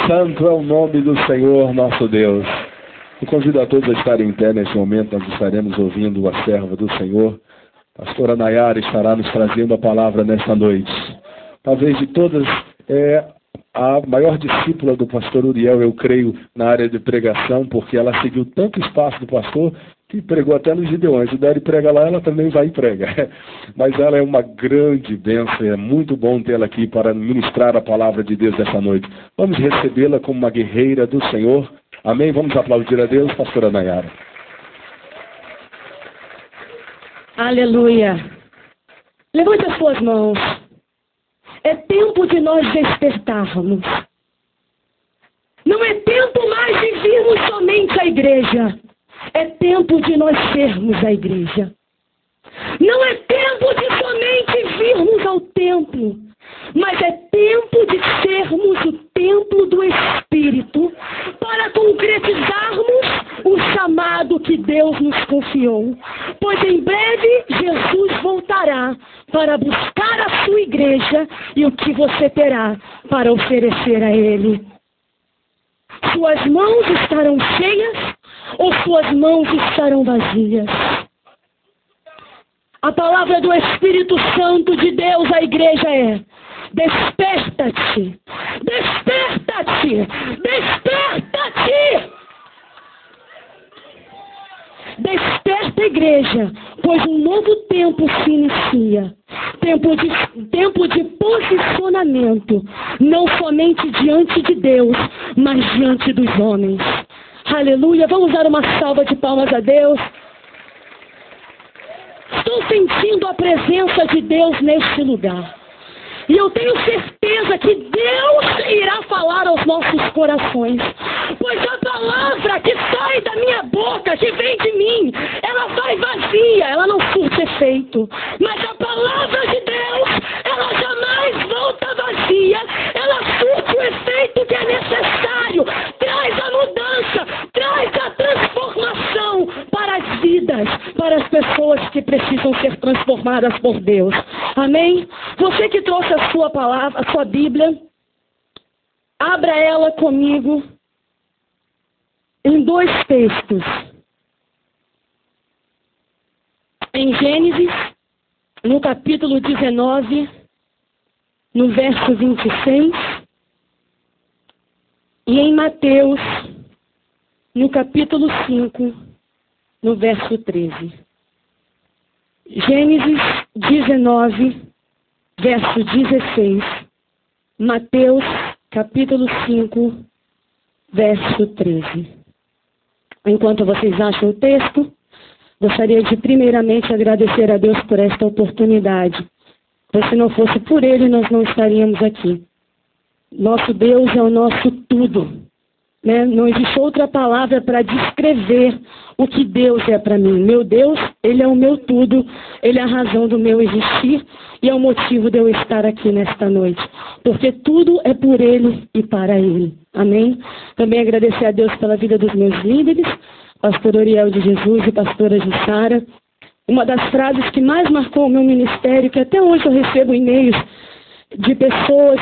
Santo é o nome do Senhor nosso Deus. Eu convido a todos a estarem em pé nesse momento. Nós estaremos ouvindo a serva do Senhor. A pastora Nayara estará nos trazendo a palavra nesta noite. Talvez de todas, a maior discípula do pastor Uriel, eu creio, na área de pregação, porque ela seguiu tanto espaço do pastor que pregou até nos Gideões. Se der e prega lá, ela também vai e prega. Mas ela é uma grande bênção, é muito bom tê-la aqui para ministrar a palavra de Deus essa noite. Vamos recebê-la como uma guerreira do Senhor. Amém? Vamos aplaudir a Deus, pastora Nayara. Aleluia. Levante as suas mãos. É tempo de nós despertarmos. Não é tempo mais de virmos somente à igreja. É tempo de nós sermos a igreja. Não é tempo de somente virmos ao templo, mas é tempo de sermos o templo do Espírito para concretizarmos o chamado que Deus nos confiou. Pois em breve Jesus voltará para buscar a sua igreja e o que você terá para oferecer a Ele. Suas mãos estarão cheias ou suas mãos estarão vazias? A palavra do Espírito Santo de Deus à igreja é: desperta-te, desperta-te, desperta-te. Desperta, igreja, pois um novo tempo se inicia. Tempo de posicionamento, não somente diante de Deus, mas diante dos homens. Aleluia, vamos dar uma salva de palmas a Deus. Estou sentindo a presença de Deus neste lugar. E eu tenho certeza que Deus irá falar aos nossos corações. Pois a palavra que sai da minha boca, que vem de mim, ela vai vazia, ela não surte efeito. Mas a palavra de Deus, ela jamais volta vazia. Ela surte o efeito que é necessário. Traz a mudança, traz a transformação para as vidas, para as pessoas que precisam ser transformadas por Deus. Amém? Você que trouxe a sua palavra, a sua Bíblia, abra ela comigo em dois textos. Em Gênesis, no capítulo 19, no verso 26, e em Mateus, no capítulo 5, no verso 13. Gênesis 19, verso 16. Mateus, capítulo 5, verso 13. Enquanto vocês acham o texto, gostaria de primeiramente agradecer a Deus por esta oportunidade. Pois se não fosse por Ele, nós não estaríamos aqui. Nosso Deus é o nosso tudo. Né? Não existe outra palavra para descrever o que Deus é para mim. Meu Deus, Ele é o meu tudo, Ele é a razão do meu existir e é o motivo de eu estar aqui nesta noite. Porque tudo é por Ele e para Ele. Amém? Também agradecer a Deus pela vida dos meus líderes, pastor Uriel de Jesus e pastora Jussara. Uma das frases que mais marcou o meu ministério, que até hoje eu recebo e-mails de pessoas,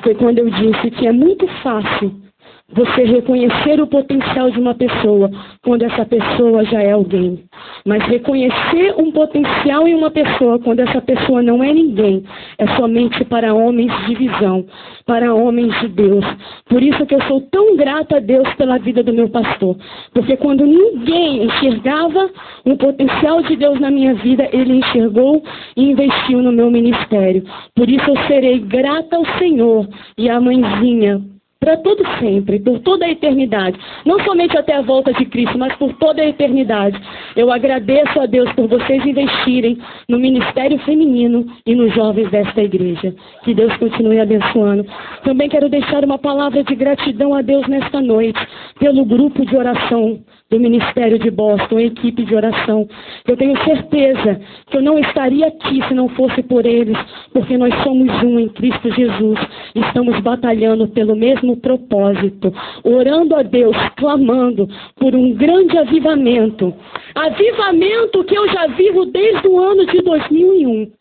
foi quando eu disse que é muito fácil você reconhecer o potencial de uma pessoa quando essa pessoa já é alguém. Mas reconhecer um potencial em uma pessoa quando essa pessoa não é ninguém, é somente para homens de visão, para homens de Deus. Por isso que eu sou tão grata a Deus pela vida do meu pastor. Porque quando ninguém enxergava o potencial de Deus na minha vida, ele enxergou e investiu no meu ministério. Por isso eu serei grata ao Senhor e à mãezinha, para todo sempre, por toda a eternidade. Não somente até a volta de Cristo, mas por toda a eternidade. Eu agradeço a Deus por vocês investirem no ministério feminino e nos jovens desta igreja. Que Deus continue abençoando. Também quero deixar uma palavra de gratidão a Deus nesta noite, pelo grupo de oração do Ministério de Boston, a equipe de oração. Eu tenho certeza que eu não estaria aqui se não fosse por eles, porque nós somos um em Cristo Jesus. Estamos batalhando pelo mesmo propósito, orando a Deus, clamando por um grande avivamento. Avivamento que eu já vivo desde o ano de 2001.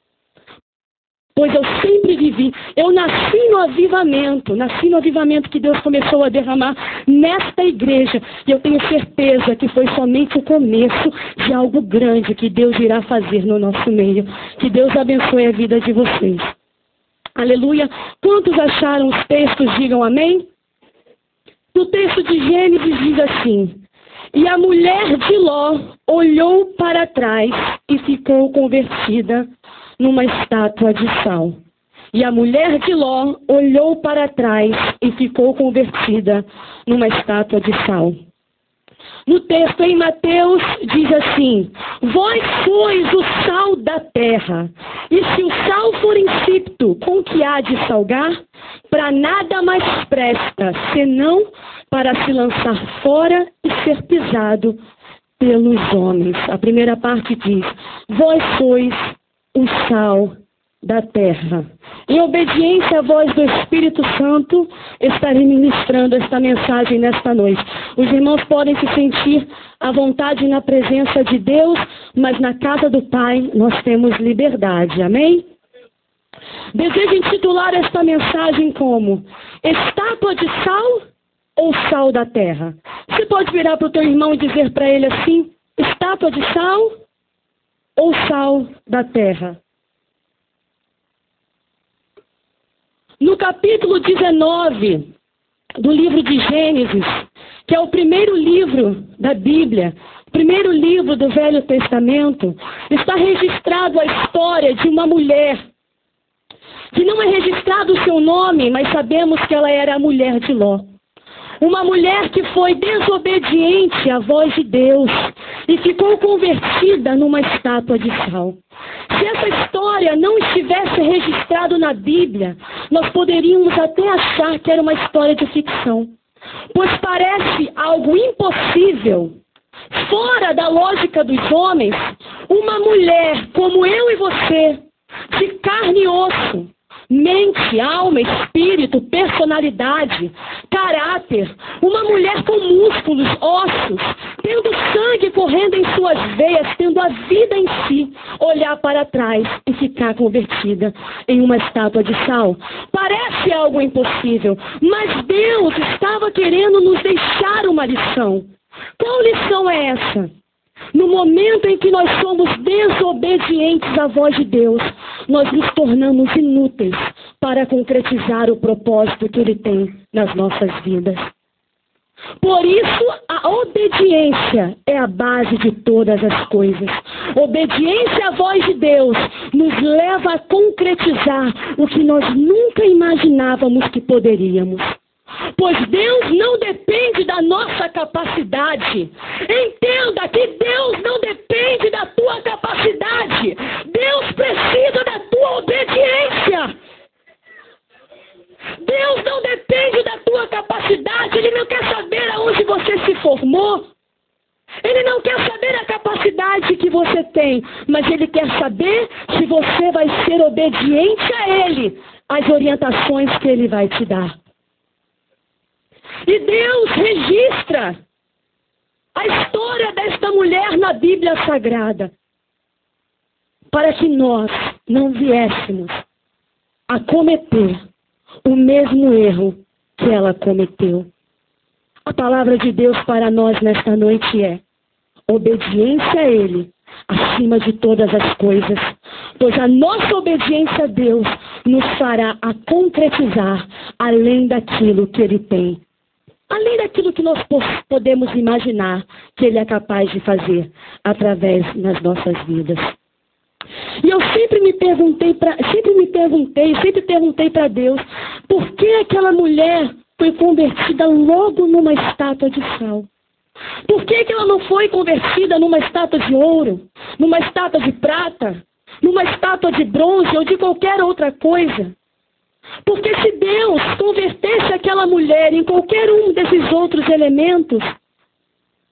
pois eu sempre vivi. Eu nasci no avivamento que Deus começou a derramar nesta igreja. E eu tenho certeza que foi somente o começo de algo grande que Deus irá fazer no nosso meio. Que Deus abençoe a vida de vocês. Aleluia. Quantos acharam os textos? Digam amém. No texto de Gênesis diz assim: e a mulher de Ló olhou para trás e ficou convertida numa estátua de sal. E a mulher de Ló olhou para trás e ficou convertida numa estátua de sal. No texto em Mateus diz assim: vós sois o sal da terra, e se o sal for insípido, com que há de salgar? Para nada mais presta, senão para se lançar fora e ser pisado pelos homens. A primeira parte diz: vós sois o sal da terra. Em obediência à voz do Espírito Santo, estarei ministrando esta mensagem nesta noite. Os irmãos podem se sentir à vontade na presença de Deus, mas na casa do Pai nós temos liberdade. Amém? Desejo intitular esta mensagem como: estátua de sal ou sal da terra? Você pode virar para o teu irmão e dizer para ele assim: estátua de sal ou sal da terra? No capítulo 19 do livro de Gênesis, que é o primeiro livro da Bíblia, o primeiro livro do Velho Testamento, está registrado a história de uma mulher, que não é registrado o seu nome, mas sabemos que ela era a mulher de Ló. Uma mulher que foi desobediente à voz de Deus e ficou convertida numa estátua de sal. Se essa história não estivesse registrada na Bíblia, nós poderíamos até achar que era uma história de ficção, pois parece algo impossível, fora da lógica dos homens, uma mulher como eu e você, de carne e osso, mente, alma, espírito, personalidade, caráter, uma mulher com músculos, ossos, tendo sangue correndo em suas veias, tendo a vida em si, olhar para trás e ficar convertida em uma estátua de sal. Parece algo impossível, mas Deus estava querendo nos deixar uma lição. Qual lição é essa? No momento em que nós somos desobedientes à voz de Deus, nós nos tornamos inúteis para concretizar o propósito que Ele tem nas nossas vidas. Por isso, a obediência é a base de todas as coisas. Obediência à voz de Deus nos leva a concretizar o que nós nunca imaginávamos que poderíamos. Pois Deus não depende da nossa capacidade. Entenda que Deus não depende da tua capacidade. Deus precisa da tua obediência. Deus não depende da tua capacidade. Ele não quer saber aonde você se formou. Ele não quer saber a capacidade que você tem. Mas Ele quer saber se você vai ser obediente a Ele, às orientações que Ele vai te dar. E Deus registra a história desta mulher na Bíblia Sagrada, para que nós não viéssemos a cometer o mesmo erro que ela cometeu. A palavra de Deus para nós nesta noite é: obediência a Ele acima de todas as coisas, pois a nossa obediência a Deus nos fará a concretizar além daquilo que Ele tem. Além daquilo que nós podemos imaginar que Ele é capaz de fazer através das nossas vidas. E eu sempre perguntei para Deus, por que aquela mulher foi convertida logo numa estátua de sal? Por que ela não foi convertida numa estátua de ouro, numa estátua de prata, numa estátua de bronze ou de qualquer outra coisa? Porque se Deus convertesse aquela mulher em qualquer um desses outros elementos,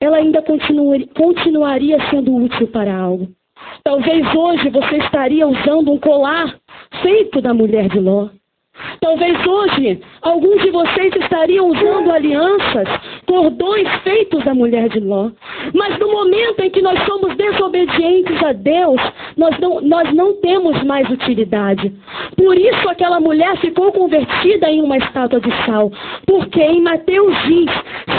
ela ainda continuaria sendo útil para algo. Talvez hoje você estaria usando um colar feito da mulher de Ló. Talvez hoje alguns de vocês estariam usando alianças, cordões feitos da mulher de Ló. Mas no momento em que nós somos desobedientes a Deus, nós não temos mais utilidade. Por isso aquela mulher ficou convertida em uma estátua de sal. Porque em Mateus diz,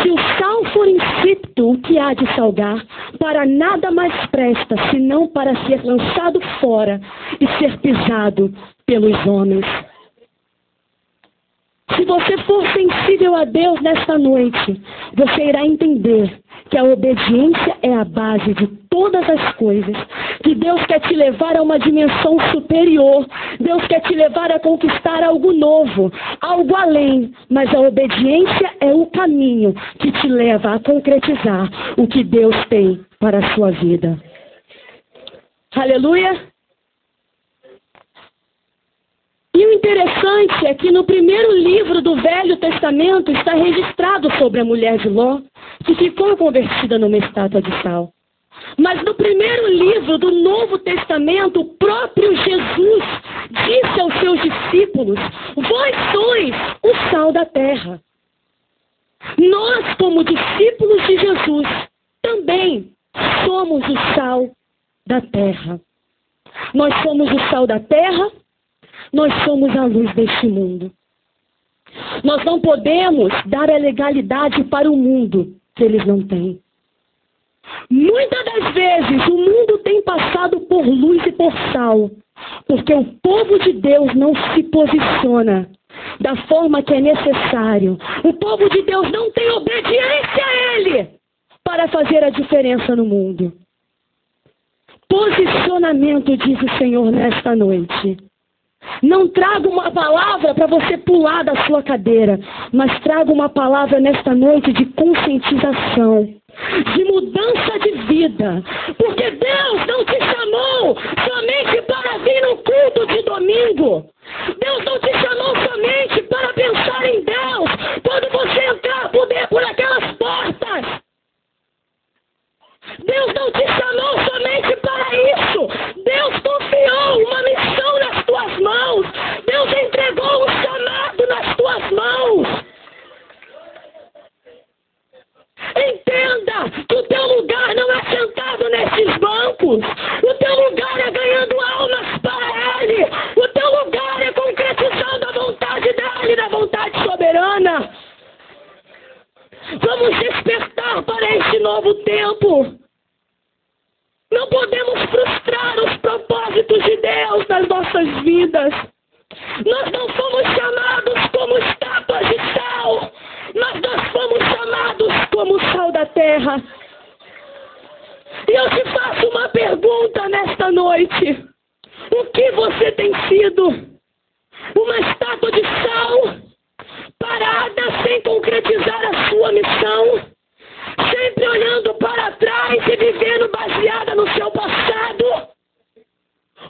se o sal for insípido, o que há de salgar? Para nada mais presta, senão para ser lançado fora e ser pisado pelos homens. Se você for sensível a Deus nesta noite, você irá entender que a obediência é a base de todas as coisas. Que Deus quer te levar a uma dimensão superior. Deus quer te levar a conquistar algo novo, algo além. Mas a obediência é o caminho que te leva a concretizar o que Deus tem para a sua vida. Aleluia! E o interessante é que no primeiro livro do Velho Testamento está registrado sobre a mulher de Ló, que ficou convertida numa estátua de sal. Mas no primeiro livro do Novo Testamento, o próprio Jesus disse aos seus discípulos: vós sois o sal da terra. Nós, como discípulos de Jesus, também somos o sal da terra. Nós somos o sal da terra. Nós somos a luz deste mundo. Nós não podemos dar a legalidade para o mundo que eles não têm. Muitas das vezes o mundo tem passado por luz e por sal, porque o povo de Deus não se posiciona da forma que é necessário. O povo de Deus não tem obediência a Ele para fazer a diferença no mundo. Posicionamento, diz o Senhor nesta noite. Não trago uma palavra para você pular da sua cadeira, mas trago uma palavra nesta noite de conscientização, de mudança de vida. Porque Deus não te chamou somente para vir no culto de domingo. Deus não te chamou somente para pensar em Deus quando você entrar por aquelas portas. Deus não te chamou somente para isso. Deus confiou uma missão nas tuas mãos. Deus entregou um chamado nas tuas mãos. Entenda que o teu lugar não é sentado nesses bancos. O teu lugar é ganhando almas para Ele. O teu lugar é concretizando a vontade dEle, da vontade soberana. Vamos despertar para este novo tempo. Não podemos frustrar os propósitos de Deus nas nossas vidas. Nós não fomos chamados como estátuas de sal, mas nós fomos chamados como sal da terra. E eu te faço uma pergunta nesta noite. O que você tem sido? Uma estátua de sal, parada sem concretizar a sua missão? Sempre olhando para trás e vivendo baseada no seu passado?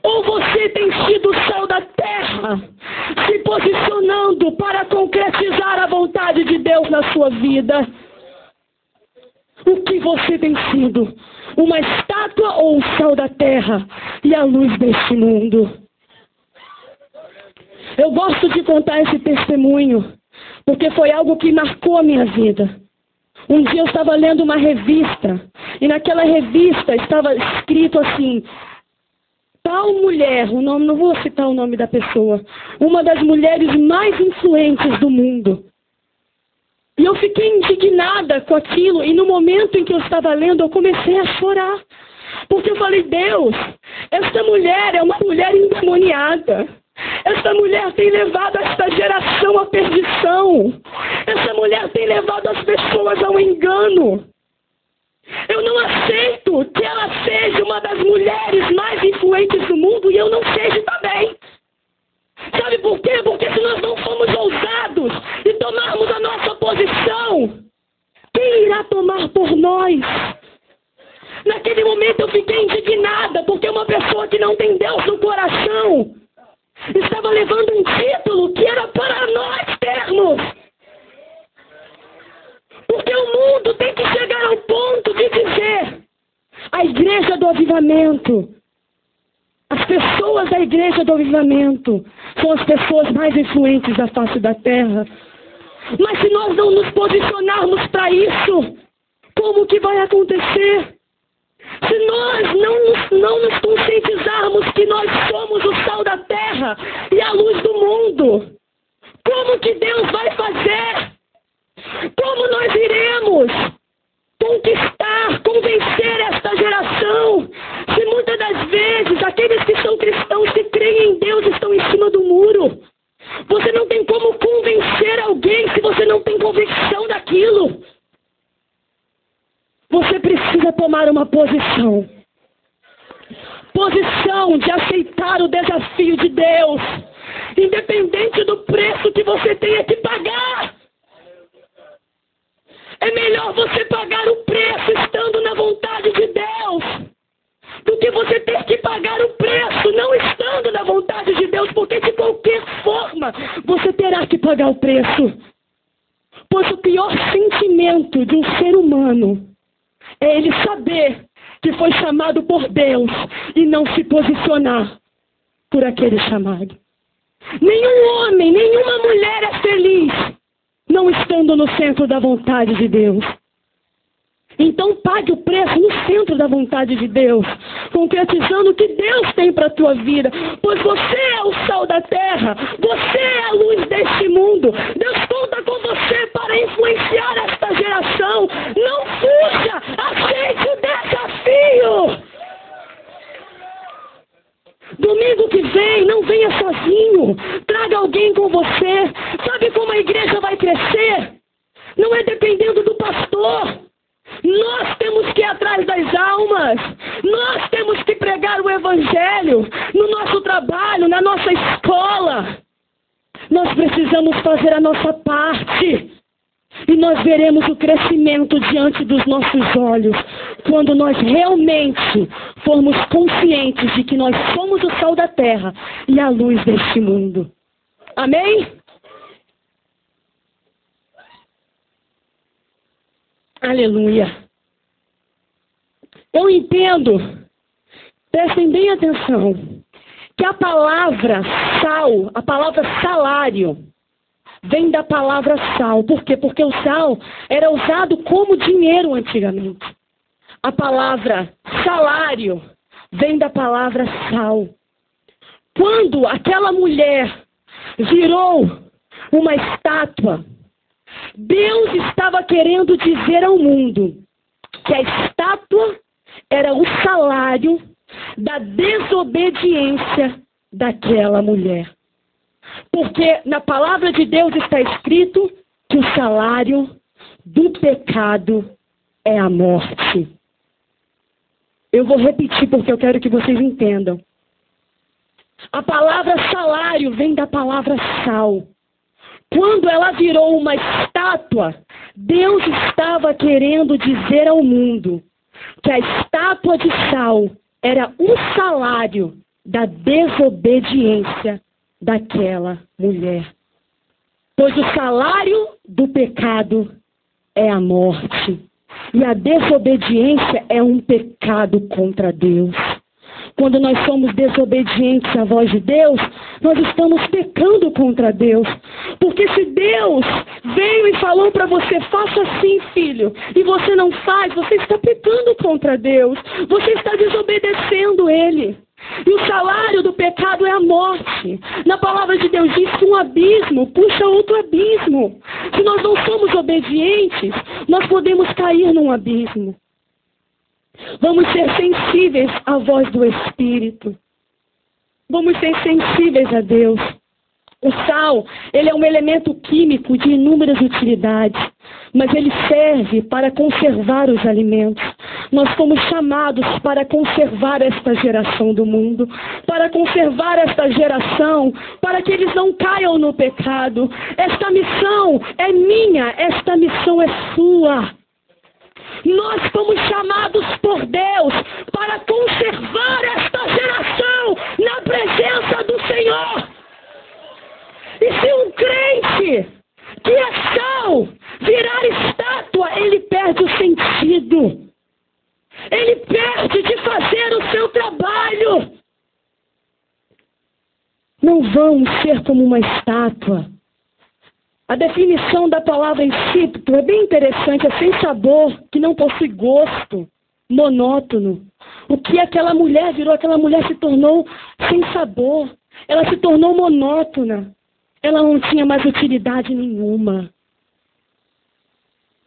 Ou você tem sido o sal da terra, se posicionando para concretizar a vontade de Deus na sua vida? O que você tem sido? Uma estátua ou o sal da terra e a luz deste mundo? Eu gosto de contar esse testemunho, porque foi algo que marcou a minha vida. Um dia eu estava lendo uma revista, e naquela revista estava escrito assim: tal mulher, o nome, não vou citar o nome da pessoa, uma das mulheres mais influentes do mundo. E eu fiquei indignada com aquilo, e no momento em que eu estava lendo, eu comecei a chorar. Porque eu falei: Deus, essa mulher é uma mulher endemoniada. Essa mulher tem levado esta geração à perdição. Essa mulher tem levado as pessoas ao engano. Eu não aceito que ela seja uma das mulheres mais influentes do mundo e eu não seja também. Sabe por quê? Porque se nós não formos ousados e tomarmos a nossa posição, quem irá tomar por nós? Naquele momento eu fiquei indignada, porque uma pessoa que não tem Deus no coração estava levando um título que era para nós termos. Porque o mundo tem que chegar ao ponto de dizer: a igreja do avivamento, as pessoas da igreja do avivamento são as pessoas mais influentes da face da terra. Mas se nós não nos posicionarmos para isso, como que vai acontecer? Se nós não nos conscientizarmos que nós somos o sal da terra e a luz do mundo, como que Deus vai fazer? Como nós iremos conquistar, convencer esta geração, se muitas das vezes aqueles que são cristãos, que creem em Deus, estão em cima do muro? Você não tem como convencer alguém se você não tem convicção daquilo. Você precisa tomar uma posição. Posição de aceitar o desafio de Deus, independente do preço que você tenha que pagar. É melhor você pagar o preço estando na vontade de Deus, do que você ter que pagar o preço não estando na vontade de Deus, porque de qualquer forma você terá que pagar o preço. Pois o pior sentimento de um ser humano é ele saber que foi chamado por Deus e não se posicionar por aquele chamado. Nenhum homem, nenhuma mulher é feliz não estando no centro da vontade de Deus. Então pague o preço no centro da vontade de Deus, concretizando o que Deus tem para a tua vida, pois você é o sal da terra, você é a luz deste mundo. Deus conta com você para influenciar esta geração. Não fuja, aceite o desafio. Domingo que vem, não venha sozinho, traga alguém com você. Sabe como a igreja vai crescer? Não é dependendo do pastor. Nós temos que ir atrás das almas. Nós temos que pregar o evangelho no nosso trabalho, na nossa escola. Nós precisamos fazer a nossa parte. E nós veremos o crescimento diante dos nossos olhos quando nós realmente formos conscientes de que nós somos o sal da terra e a luz deste mundo. Amém? Aleluia. Eu entendo, prestem bem atenção, que a palavra sal, a palavra salário, vem da palavra sal. Por quê? Porque o sal era usado como dinheiro antigamente. A palavra salário vem da palavra sal. Quando aquela mulher virou uma estátua, Deus estava querendo dizer ao mundo que a estátua era o salário da desobediência daquela mulher. Porque na palavra de Deus está escrito que o salário do pecado é a morte. Eu vou repetir porque eu quero que vocês entendam. A palavra salário vem da palavra sal. Quando ela virou uma estátua, Deus estava querendo dizer ao mundo que a estátua de sal era o salário da desobediência daquela mulher. Pois o salário do pecado é a morte. E a desobediência é um pecado contra Deus. Quando nós somos desobedientes à voz de Deus, nós estamos pecando contra Deus. Porque se Deus veio e falou para você, faça assim, filho, e você não faz, você está pecando contra Deus. Você está desobedecendo Ele. E o salário do pecado é a morte. Na palavra de Deus diz que um abismo puxa outro abismo. Se nós não somos obedientes, nós podemos cair num abismo. Vamos ser sensíveis à voz do Espírito. Vamos ser sensíveis a Deus. O sal, ele é um elemento químico de inúmeras utilidades, mas ele serve para conservar os alimentos. Nós fomos chamados para conservar esta geração do mundo, para conservar esta geração, para que eles não caiam no pecado. Esta missão é minha, esta missão é sua. Nós fomos chamados por Deus para conservar esta geração na presença do Senhor. E se um crente que é sal virar estátua, ele perde o sentido. Ele perde de fazer o seu trabalho. Não vamos ser como uma estátua. A definição da palavra insípido é bem interessante, é sem sabor, que não possui gosto, monótono, O que aquela mulher virou? Aquela mulher se tornou sem sabor. Ela se tornou monótona. Ela não tinha mais utilidade nenhuma.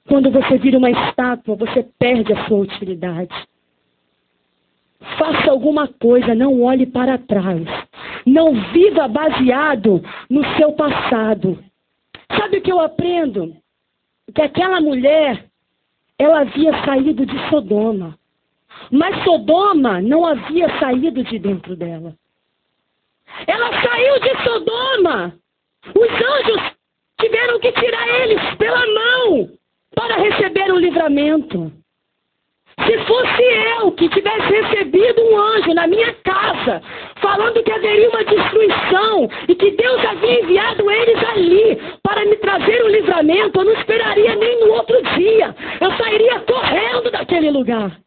Quando você vira uma estátua, você perde a sua utilidade. Faça alguma coisa, não olhe para trás. Não viva baseado no seu passado. Sabe o que eu aprendo? Que aquela mulher, ela havia saído de Sodoma. Mas Sodoma não havia saído de dentro dela. Ela saiu de Sodoma. Os anjos tiveram que tirar eles pela mão para receber o livramento. Se fosse eu que tivesse recebido um anjo na minha casa, falando que haveria uma destruição e que Deus havia enviado eles ali para me trazer o livramento, eu não esperaria nem no outro dia. Eu sairia correndo daquele lugar.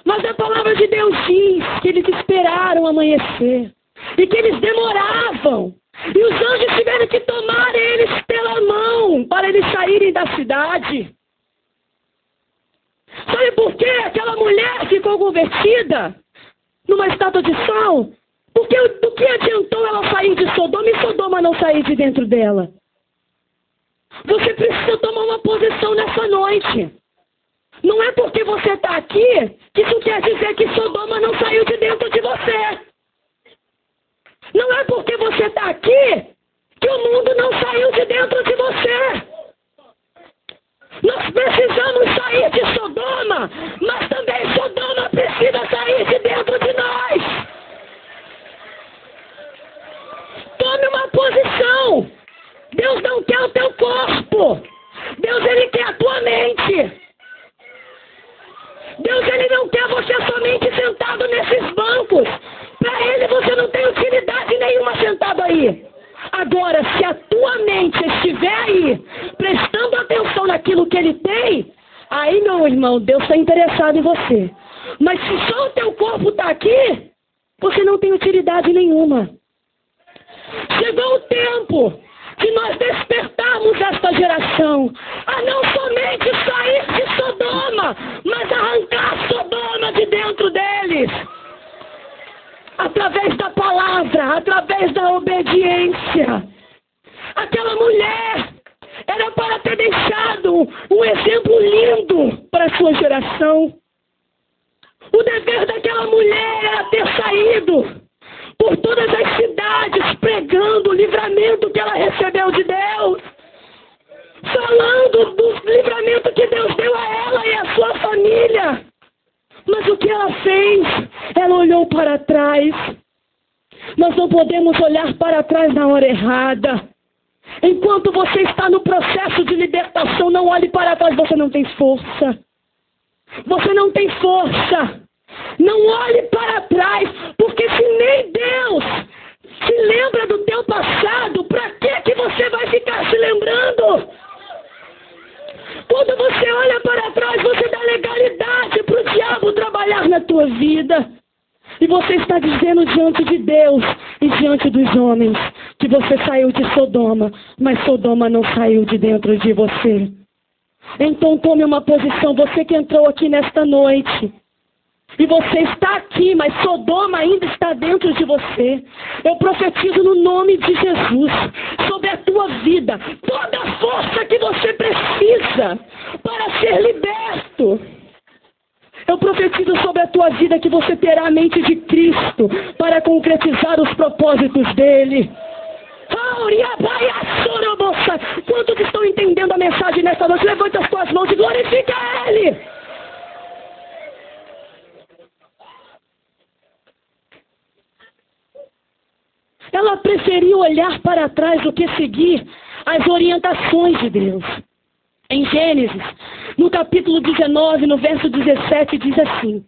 Mas a palavra de Deus diz que eles esperaram amanhecer e que eles demoravam. E os anjos tiveram que tomar eles pela mão para eles saírem da cidade. Sabe por que aquela mulher ficou convertida numa estátua de sal? Porque do que adiantou ela sair de Sodoma e Sodoma não sair de dentro dela? Você precisa tomar uma posição nessa noite. Não é porque você está aqui que isso quer dizer que Sodoma não saiu de dentro de você. Não é porque você está aqui que o mundo não saiu de dentro de você. Nós precisamos sair de Sodoma, mas também Sodoma precisa sair de dentro de nós. Tome uma posição. Deus não quer o teu corpo. Deus, Ele quer a tua mente. Deus, Ele não quer você somente sentado nesses bancos. Para Ele você não tem utilidade nenhuma sentado aí. Agora, se a tua mente estiver aí, prestando atenção naquilo que Ele tem, aí, meu irmão, Deus está interessado em você. Mas se só o teu corpo está aqui, você não tem utilidade nenhuma. Chegou o tempo de nós despertarmos esta geração a não somente sair de Sodoma, mas arrancar Sodoma de dentro deles. Através da palavra, através da obediência. Aquela mulher era para ter deixado um exemplo lindo para a sua geração. O dever daquela mulher era ter saído por todas as cidades pregando o livramento que ela recebeu de Deus. Falando do livramento que Deus deu a ela e a sua família. Mas o que ela fez? Ela olhou para trás. Nós não podemos olhar para trás na hora errada. Enquanto você está no processo de libertação, não olhe para trás, você não tem força. Você não tem força. Não olhe para trás, porque se nem Deus se lembra do teu passado, para que você vai ficar se lembrando? Quando você olha para trás, você dá legalidade para o diabo trabalhar na tua vida. E você está dizendo diante de Deus e diante dos homens que você saiu de Sodoma, mas Sodoma não saiu de dentro de você. Então tome uma posição, você que entrou aqui nesta noite. E você está aqui, mas Sodoma ainda está dentro de você. Eu profetizo no nome de Jesus sobre a tua vida toda a força que você precisa para ser liberto. Eu profetizo sobre a tua vida que você terá a mente de Cristo para concretizar os propósitos dele. Quantos estão entendendo a mensagem nesta noite? Levanta as tuas mãos e glorifica a Ele. Ela preferiu olhar para trás do que seguir as orientações de Deus. Em Gênesis, no capítulo 19, no verso 17, diz assim: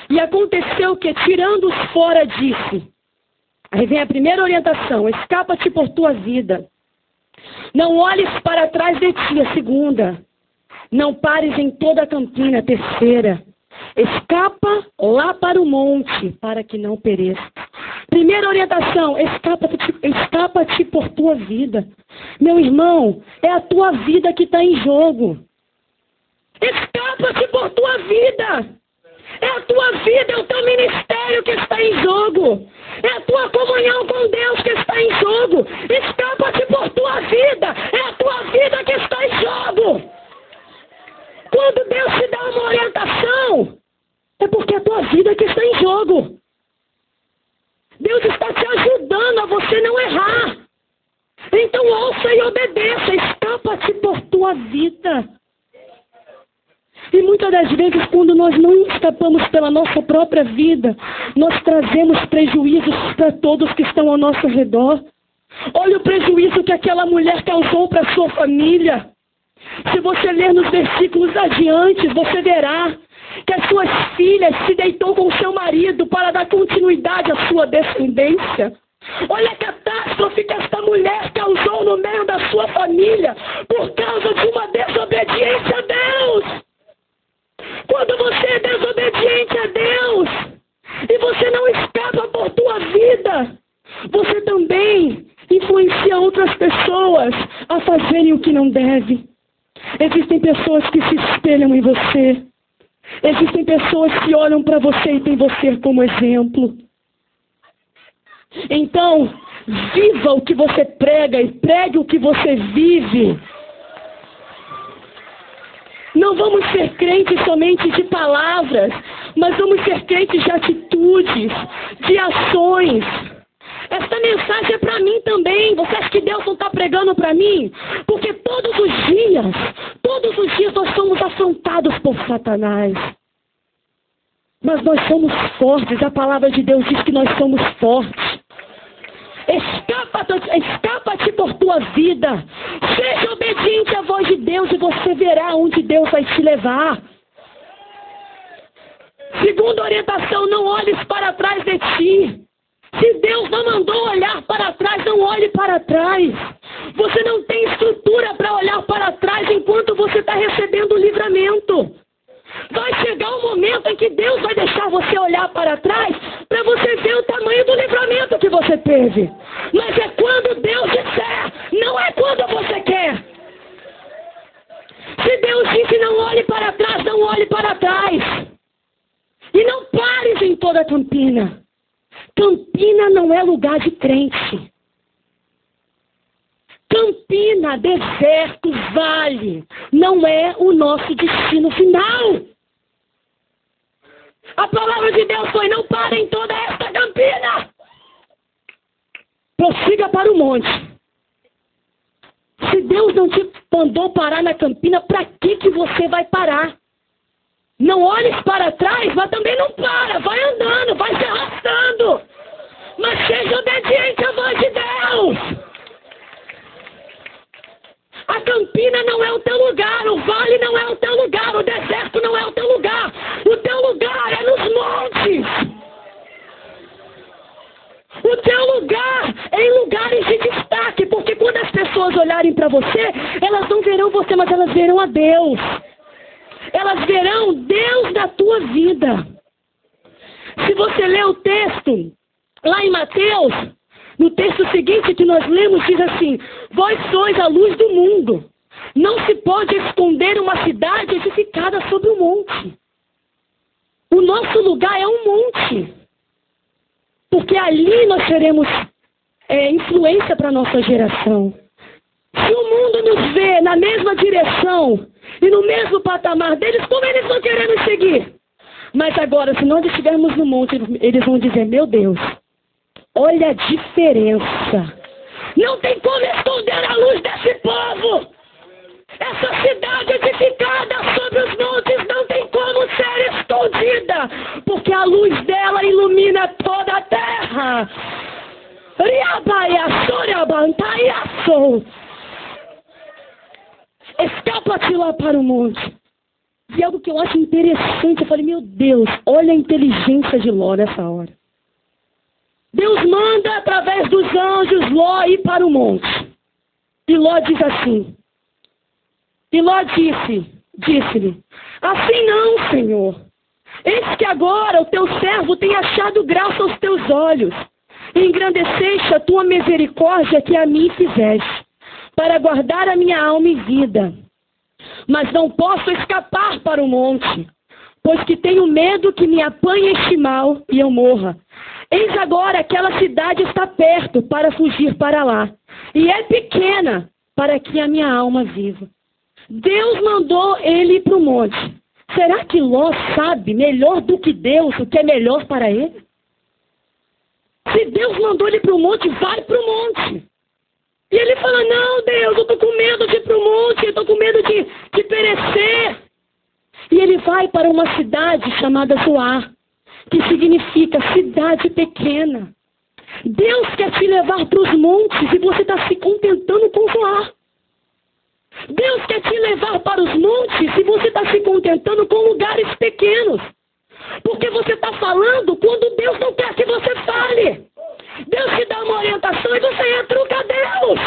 E aconteceu que, tirando-os fora, disse... Aí vem a primeira orientação: escapa-te por tua vida. Não olhes para trás de ti, a segunda. Não pares em toda a campina, a terceira. Escapa lá para o monte, para que não pereça. Primeira orientação: escapa-te por tua vida. Meu irmão, é a tua vida que está em jogo. Escapa-te por tua vida. É a tua vida, é o teu ministério que está em jogo. É a tua comunhão com Deus que está em jogo. Escapa-te por tua vida. É a tua vida que está em jogo. Quando Deus te dá uma orientação, é porque é a tua vida que está em jogo. Deus está te ajudando a você não errar. Então ouça e obedeça. Escapa-te por tua vida. E muitas das vezes, quando nós não escapamos pela nossa própria vida, nós trazemos prejuízos para todos que estão ao nosso redor. Olha o prejuízo que aquela mulher causou para a sua família. Se você ler nos versículos adiante, você verá que as suas filhas se deitou com seu marido para dar continuidade à sua descendência. Olha a catástrofe que esta mulher causou no meio da sua família por causa de uma desobediência a Deus. Quando você é desobediente a Deus e você não escapa por tua vida, você também influencia outras pessoas a fazerem o que não deve. Existem pessoas que se espelham em você. Existem pessoas que olham para você e têm você como exemplo. Então, viva o que você prega e pregue o que você vive. Não vamos ser crentes somente de palavras, mas vamos ser crentes de atitudes, de ações. Esta mensagem é para mim também. Você acha que Deus não está pregando para mim? Porque todos os dias nós somos afrontados por Satanás. Mas nós somos fortes. A palavra de Deus diz que nós somos fortes. Escapa-te por tua vida. Seja obediente à voz de Deus e você verá onde Deus vai te levar. Segunda orientação, não olhes para trás de ti. Se Deus não mandou olhar para trás, não olhe para trás. Você não tem estrutura para olhar para trás enquanto você está recebendo o livramento. Vai chegar um momento em que Deus vai deixar você olhar para trás para você ver o tamanho do livramento que você teve. Mas é quando Deus disser, não é quando você quer. Se Deus disse não olhe para trás, não olhe para trás. E não pares em toda a Campina. Campina não é lugar de crente. Campina, deserto, vale, não é o nosso destino final. A palavra de Deus foi, não pare em toda esta Campina. Prossiga para o monte. Se Deus não te mandou parar na Campina, para que você vai parar? Não olhes para trás, mas também não para. Vai andando, vai se arrastando. Mas seja obediente à voz de Deus. A Campina não é o teu lugar, o vale não é o teu lugar, o deserto não é o teu lugar. O teu lugar é nos montes. O teu lugar é em lugares de destaque, porque quando as pessoas olharem para você, elas não verão você, mas elas verão a Deus. Elas verão Deus na tua vida. Se você ler o texto, lá em Mateus, no texto seguinte que nós lemos, diz assim, vós sois a luz do mundo. Não se pode esconder uma cidade edificada sobre um monte. O nosso lugar é um monte. Porque ali nós teremos influência para a nossa geração. Se o mundo nos vê na mesma direção e no mesmo patamar deles, como eles vão querer nos seguir? Mas agora, se nós estivermos no monte, eles vão dizer, meu Deus, olha a diferença. Não tem como esconder a luz desse povo. Essa cidade edificada sobre os montes não tem como ser escondida, porque a luz dela ilumina toda a terra. Escapa-te lá para o monte. E algo que eu acho interessante, eu falei, meu Deus, olha a inteligência de Ló nessa hora. Deus manda através dos anjos Ló ir para o monte. E Ló diz assim, e Ló disse-lhe, assim não, Senhor. Eis que agora o teu servo tem achado graça aos teus olhos, e engrandeceste a tua misericórdia que a mim fizeste, para guardar a minha alma e vida. Mas não posso escapar para o monte, pois que tenho medo que me apanhe este mal e eu morra. Eis agora aquela cidade está perto para fugir para lá, e é pequena para que a minha alma viva. Deus mandou ele ir para o monte. Será que Ló sabe melhor do que Deus o que é melhor para ele? Se Deus mandou ele para o monte, vai para o monte. E ele fala, não, Deus, eu estou com medo de ir para o monte, eu estou com medo de perecer. E ele vai para uma cidade chamada Zoar, que significa cidade pequena. Deus quer te levar para os montes e você está se contentando com Zoar. Deus quer te levar para os montes e você está se contentando com lugares pequenos. Porque você está falando quando Deus não quer que você fale. Deus te dá uma orientação e você retruca a Deus.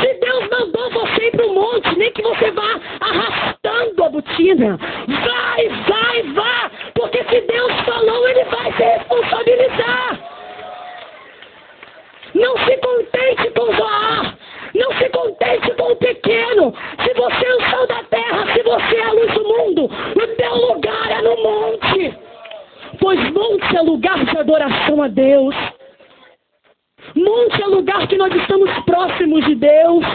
Se Deus mandou você ir para o monte, nem que você vá arrastando a botina. Vá. Porque se Deus falou, Ele vai se responsabilizar. Não se contente com Zoar. Não se contente com o pequeno. Se você é o sal da terra, se você é a luz do mundo, o teu lugar é no monte. Pois monte é lugar de adoração a Deus. Monte é lugar que nós estamos próximos de Deus.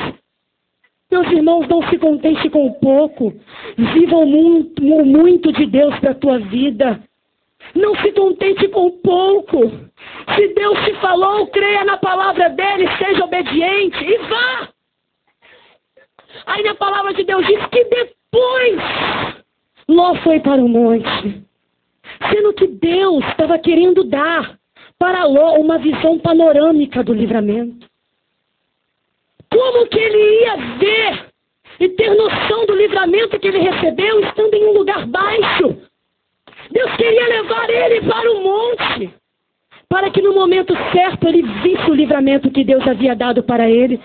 Meus irmãos, não se contente com o pouco. Viva o muito de Deus para a tua vida. Não se contente com o pouco. Se Deus te falou, creia na palavra dele, seja obediente e vá. Aí na palavra de Deus diz que depois Ló foi para o monte. Sendo que Deus estava querendo dar para Ló uma visão panorâmica do livramento. Como que ele ia ver e ter noção do livramento que ele recebeu estando em um lugar baixo? Deus queria levar ele para o monte, para que no momento certo ele visse o livramento que Deus havia dado para ele.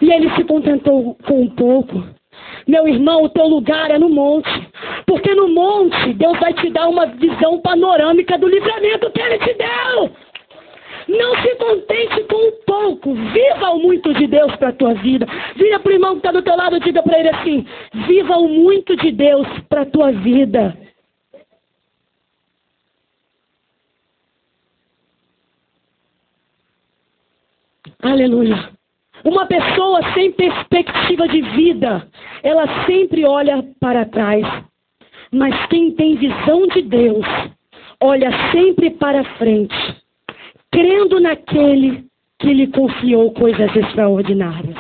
E ele se contentou com um pouco. Meu irmão, o teu lugar é no monte. Porque no monte Deus vai te dar uma visão panorâmica do livramento que Ele te deu. Não se contente com o pouco. Viva o muito de Deus para a tua vida. Vira para o irmão que está do teu lado e diga para ele assim: viva o muito de Deus para a tua vida. Aleluia. Uma pessoa sem perspectiva de vida, ela sempre olha para trás. Mas quem tem visão de Deus, olha sempre para frente, crendo naquele que lhe confiou coisas extraordinárias.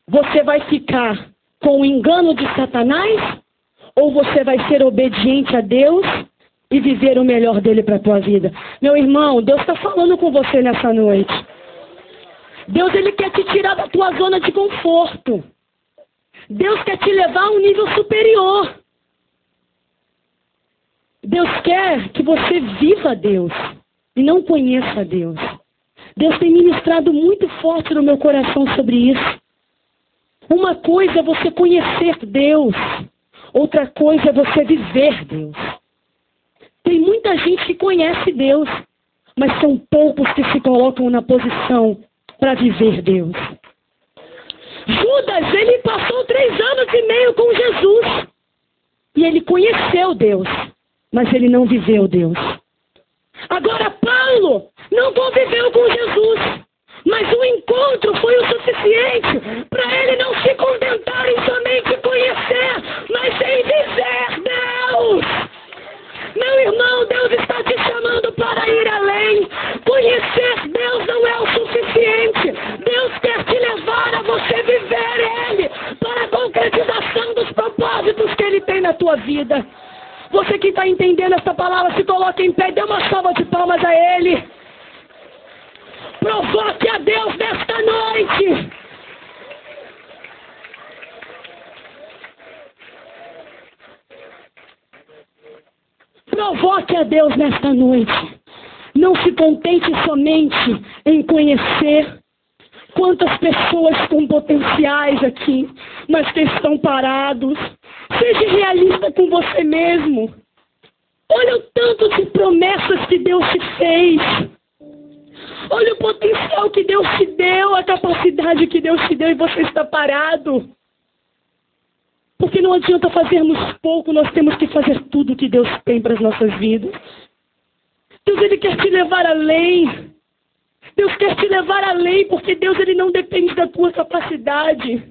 Você vai ficar com o engano de Satanás? Ou você vai ser obediente a Deus e viver o melhor dele para a tua vida? Meu irmão, Deus está falando com você nessa noite. Deus, Ele quer te tirar da tua zona de conforto. Deus quer te levar a um nível superior. Deus quer que você viva Deus e não conheça Deus. Deus tem ministrado muito forte no meu coração sobre isso. Uma coisa é você conhecer Deus, outra coisa é você viver Deus. Tem muita gente que conhece Deus, mas são poucos que se colocam na posição para viver Deus. Judas, ele passou 3 anos e meio com Jesus. E ele conheceu Deus, mas ele não viveu Deus. Agora Paulo não conviveu com Jesus, mas o encontro foi o suficiente para ele não se contentar em somente conhecer, mas em viver Deus. Meu irmão, Deus está te chamando para ir além. Conhecer Deus não é o suficiente. Deus quer te levar a você viver Ele para a concretização dos propósitos que Ele tem na tua vida. Você que está entendendo essa palavra, se coloque em pé, dê uma salva de palmas a Ele. Provoque a Deus nesta noite. Provoque a Deus nesta noite. Não se contente somente em conhecer quantas pessoas com potenciais aqui, mas que estão parados. Seja realista com você mesmo. Olha o tanto de promessas que Deus te fez. Olha o potencial que Deus te deu, a capacidade que Deus te deu e você está parado. Porque não adianta fazermos pouco, nós temos que fazer tudo o que Deus tem para as nossas vidas. Deus, Ele quer te levar além. Deus quer te levar além, porque Deus, Ele não depende da tua capacidade.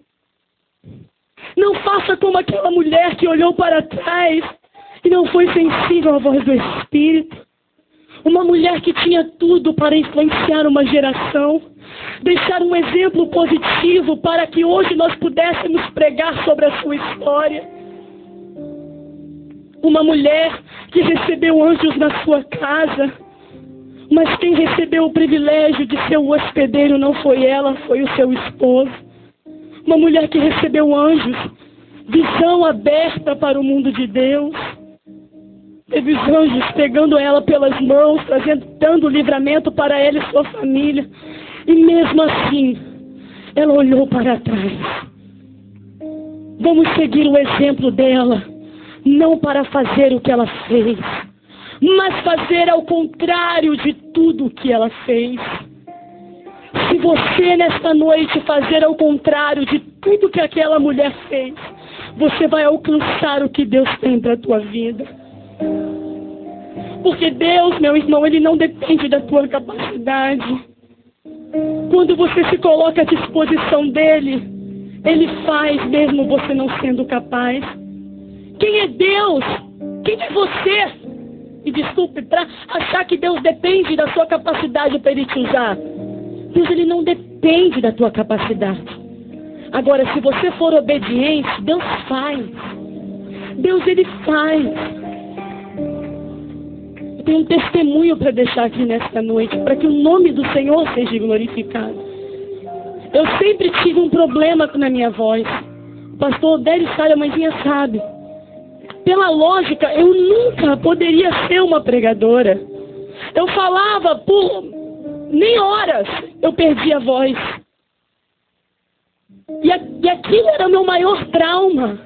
Não faça como aquela mulher que olhou para trás e não foi sensível à voz do Espírito. Uma mulher que tinha tudo para influenciar uma geração, deixar um exemplo positivo para que hoje nós pudéssemos pregar sobre a sua história. Uma mulher que recebeu anjos na sua casa, mas quem recebeu o privilégio de ser o hospedeiro não foi ela, foi o seu esposo. Uma mulher que recebeu anjos, visão aberta para o mundo de Deus. Teve os anjos pegando ela pelas mãos, dando livramento para ela e sua família. E mesmo assim, ela olhou para trás. Vamos seguir o exemplo dela, não para fazer o que ela fez, mas fazer ao contrário de tudo o que ela fez. Se você nesta noite fazer ao contrário de tudo que aquela mulher fez, você vai alcançar o que Deus tem para a tua vida. Porque Deus, meu irmão, Ele não depende da tua capacidade. Quando você se coloca à disposição dEle, Ele faz mesmo você não sendo capaz. Quem é Deus? Quem é você? E desculpe, para achar que Deus depende da sua capacidade para Ele te usar. Deus, Ele não depende da tua capacidade. Agora, se você for obediente, Deus faz. Deus, Ele faz. Eu tenho um testemunho para deixar aqui nesta noite, para que o nome do Senhor seja glorificado. Eu sempre tive um problema na minha voz. O pastor Odélio Salha, a mãezinha sabe. Pela lógica, eu nunca poderia ser uma pregadora. Eu falava por nem horas, eu perdia a voz. E aquilo era o meu maior trauma.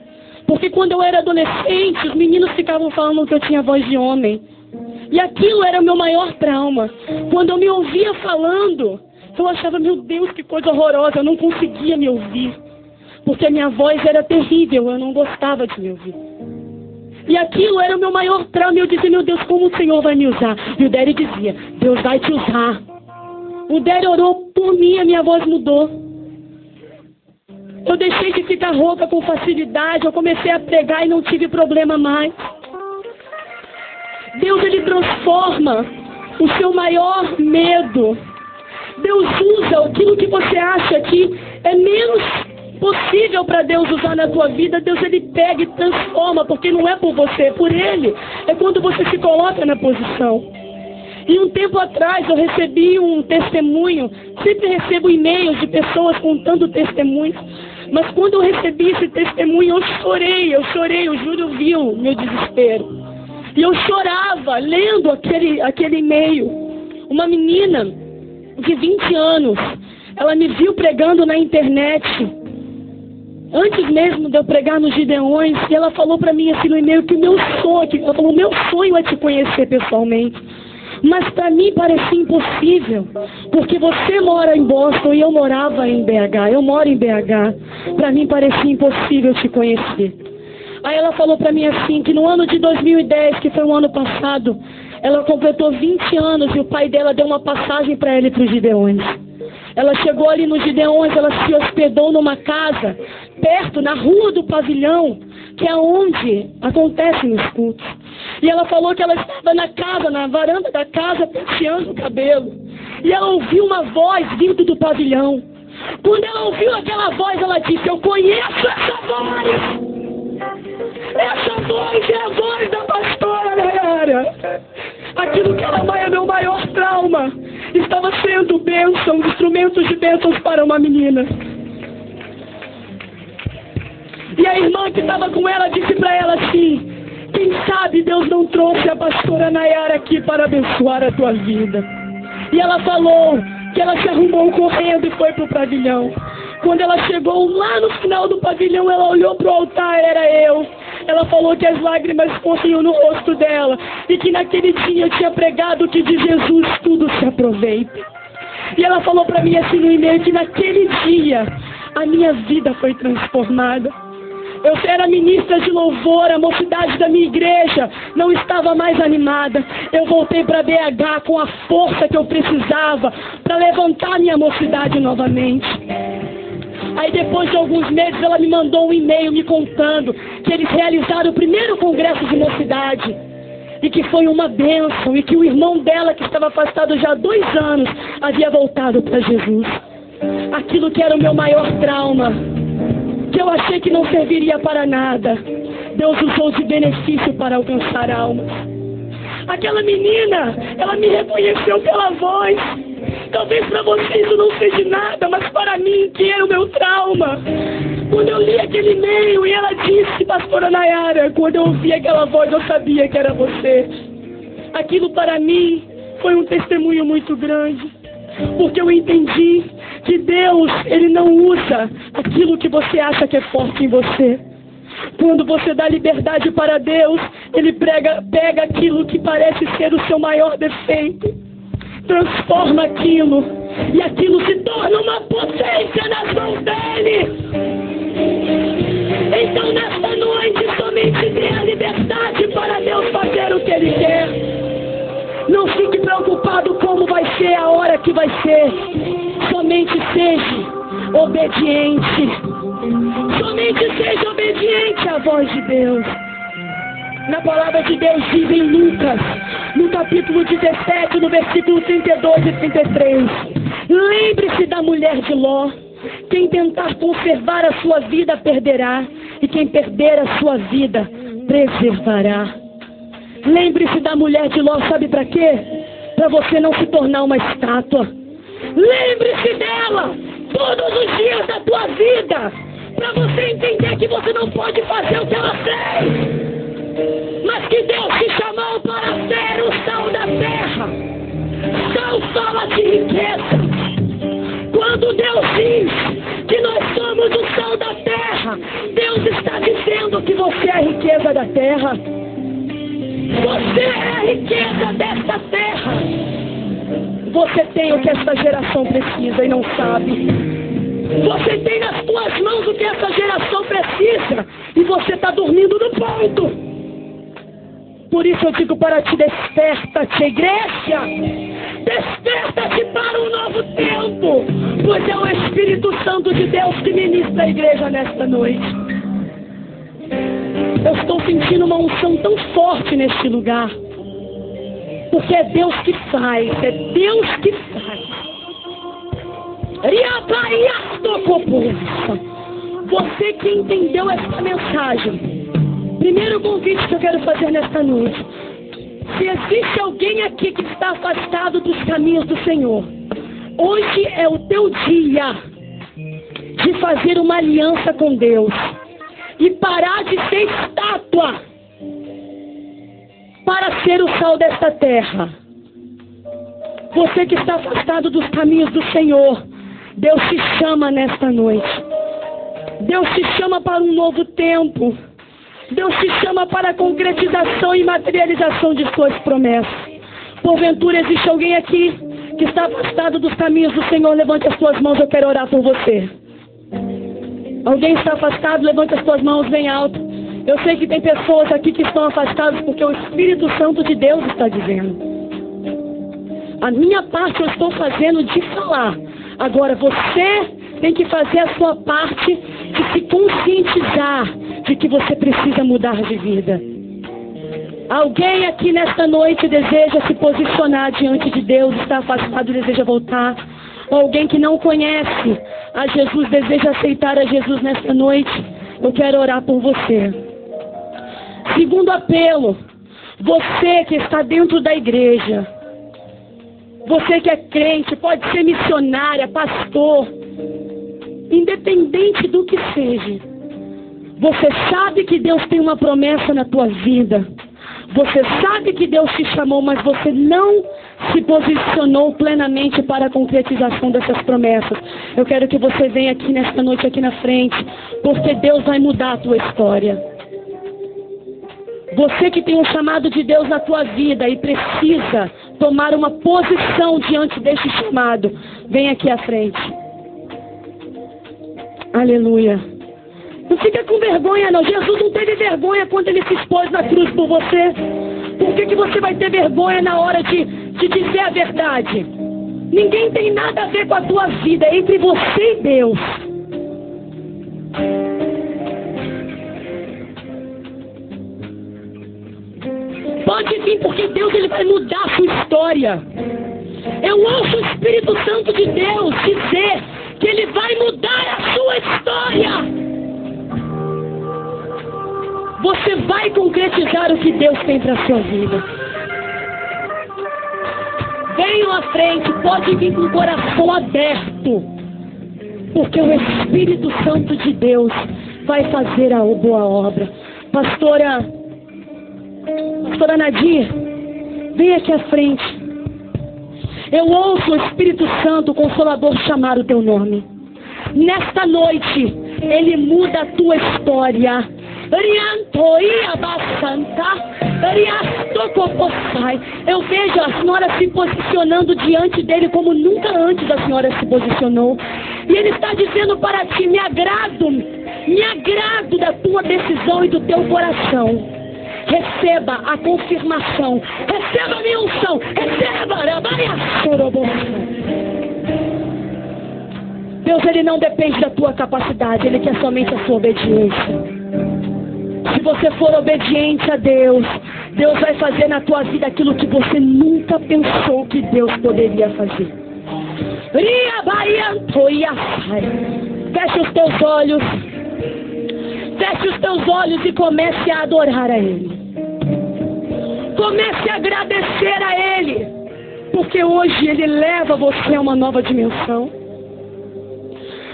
Porque quando eu era adolescente, os meninos ficavam falando que eu tinha voz de homem. E aquilo era o meu maior trauma. Quando eu me ouvia falando, eu achava, meu Deus, que coisa horrorosa. Eu não conseguia me ouvir. Porque a minha voz era terrível, eu não gostava de me ouvir. E aquilo era o meu maior trauma. E eu dizia, meu Deus, como o Senhor vai me usar? E o Dério dizia, Deus vai te usar. O Dério orou por mim, a minha voz mudou. Eu deixei de ficar rouca com facilidade. Eu comecei a pregar e não tive problema mais. Deus, Ele transforma o seu maior medo. Deus usa aquilo que você acha que é menos possível para Deus usar na tua vida. Deus, Ele pega e transforma, porque não é por você, é por Ele. É quando você se coloca na posição. E um tempo atrás eu recebi um testemunho. Sempre recebo e-mails de pessoas contando testemunhos. Mas quando eu recebi esse testemunho, eu chorei, o Júlio viu meu desespero. E eu chorava lendo aquele e-mail. Uma menina de 20 anos, ela me viu pregando na internet, antes mesmo de eu pregar nos Gideões, e ela falou para mim assim no e-mail que meu sonho é te conhecer pessoalmente. Mas para mim parecia impossível, porque você mora em Boston e eu morava em BH. Eu moro em BH. Para mim parecia impossível te conhecer. Aí ela falou para mim assim, que no ano de 2010, que foi o ano passado, ela completou 20 anos e o pai dela deu uma passagem para ela ir para os Gideões. Ela chegou ali nos Gideões, ela se hospedou numa casa, perto, na rua do pavilhão, que é onde acontecem os cultos. E ela falou que ela estava na casa, na varanda da casa, penteando o cabelo. E ela ouviu uma voz vindo do pavilhão. Quando ela ouviu aquela voz, ela disse, eu conheço essa voz! Essa voz é a voz da pastora Nayara. Aquilo que ela é meu maior trauma estava sendo bênção, instrumentos de bênçãos para uma menina. E a irmã que estava com ela disse para ela assim, quem sabe Deus não trouxe a pastora Nayara aqui para abençoar a tua vida. E ela falou que ela se arrumou correndo e foi para o pavilhão. Quando ela chegou lá no final do pavilhão, ela olhou para o altar, era eu. Ela falou que as lágrimas corriam no rosto dela e que naquele dia eu tinha pregado que de Jesus tudo se aproveita. E ela falou para mim assim no e-mail que naquele dia a minha vida foi transformada. Eu era ministra de louvor, a mocidade da minha igreja não estava mais animada. Eu voltei para BH com a força que eu precisava para levantar minha mocidade novamente. Aí depois de alguns meses ela me mandou um e-mail me contando que eles realizaram o primeiro congresso de mocidade e que foi uma bênção e que o irmão dela, que estava afastado já há 2 anos, havia voltado para Jesus. Aquilo que era o meu maior trauma, que eu achei que não serviria para nada, Deus usou de benefício para alcançar almas. Aquela menina, ela me reconheceu pela voz. Talvez para vocês isso não seja nada, mas para mim, que era o meu trauma. Quando eu li aquele e-mail e ela disse, pastora Nayara, quando eu ouvi aquela voz eu sabia que era você. Aquilo para mim foi um testemunho muito grande, porque eu entendi que Deus, Ele não usa aquilo que você acha que é forte em você. Quando você dá liberdade para Deus, Ele pega aquilo que parece ser o seu maior defeito, transforma aquilo, e aquilo se torna uma potência nas mãos dEle. Então nesta noite, somente dê a liberdade para Deus fazer o que Ele quer. Não fique preocupado como vai ser, a hora que vai ser. Somente seja obediente. Somente seja obediente à voz de Deus. Na palavra de Deus diz em Lucas, no capítulo 17, no versículo 32 e 33. Lembre-se da mulher de Ló. Quem tentar conservar a sua vida perderá, e quem perder a sua vida preservará. Lembre-se da mulher de Ló, sabe para quê? Para você não se tornar uma estátua. Lembre-se dela todos os dias da tua vida, para você entender que você não pode fazer o que ela fez, mas que Deus te chamou para ser o sal da terra. Sal fala de riqueza. Quando Deus diz que nós somos o sal da terra, Deus está dizendo que você é a riqueza da terra. Você é a riqueza desta terra. Você tem o que esta geração precisa e não sabe. Você tem nas tuas mãos o que essa geração precisa e você está dormindo no ponto. Por isso eu digo para ti, desperta-te, igreja. Desperta-te para um novo tempo, pois é o Espírito Santo de Deus que ministra a igreja nesta noite. Eu estou sentindo uma unção tão forte neste lugar, porque é Deus que faz, é Deus que faz. Você que entendeu essa mensagem, primeiro convite que eu quero fazer nesta noite: se existe alguém aqui que está afastado dos caminhos do Senhor, hoje é o teu dia de fazer uma aliança com Deus e parar de ser estátua para ser o sal desta terra. Você que está afastado dos caminhos do Senhor, Deus te chama nesta noite. Deus te chama para um novo tempo. Deus te chama para a concretização e materialização de suas promessas. Porventura existe alguém aqui que está afastado dos caminhos do Senhor? Levante as suas mãos, eu quero orar por você. Alguém está afastado? Levante as suas mãos bem alto. Eu sei que tem pessoas aqui que estão afastadas porque o Espírito Santo de Deus está dizendo. A minha parte eu estou fazendo de falar. Agora você tem que fazer a sua parte de se conscientizar de que você precisa mudar de vida. Alguém aqui nesta noite deseja se posicionar diante de Deus, está afastado e deseja voltar. Ou alguém que não conhece a Jesus, deseja aceitar a Jesus nesta noite. Eu quero orar por você. Segundo apelo, você que está dentro da igreja, você que é crente, pode ser missionária, pastor, independente do que seja, você sabe que Deus tem uma promessa na tua vida. Você sabe que Deus te chamou, mas você não se posicionou plenamente para a concretização dessas promessas. Eu quero que você venha aqui nesta noite, aqui na frente, porque Deus vai mudar a tua história. Você que tem um chamado de Deus na tua vida e precisa tomar uma posição diante deste chamado, vem aqui à frente. Aleluia. Não fica com vergonha, não. Jesus não teve vergonha quando ele se expôs na cruz por você. Por que você vai ter vergonha na hora de dizer a verdade? Ninguém tem nada a ver com a tua vida, é entre você e Deus. Pode vir, porque Deus ele vai mudar a sua história. Eu ouço o Espírito Santo de Deus dizer que ele vai mudar a sua história. Você vai concretizar o que Deus tem para a sua vida. Venham à frente, pode vir com o coração aberto, porque o Espírito Santo de Deus vai fazer a boa obra. Pastora Nadir, vem aqui à frente. Eu ouço o Espírito Santo, o Consolador, chamar o teu nome. Nesta noite, Ele muda a tua história. Eu vejo a senhora se posicionando diante dele como nunca antes a senhora se posicionou. E ele está dizendo para ti: me agrado da tua decisão e do teu coração. Receba a confirmação, receba a minha unção, receba. Deus, ele não depende da tua capacidade, ele quer somente a sua obediência. Se você for obediente a Deus, Deus vai fazer na tua vida aquilo que você nunca pensou que Deus poderia fazer. Feche os teus olhos. Feche os teus olhos e comece a adorar a Ele. Comece a agradecer a Ele, porque hoje Ele leva você a uma nova dimensão.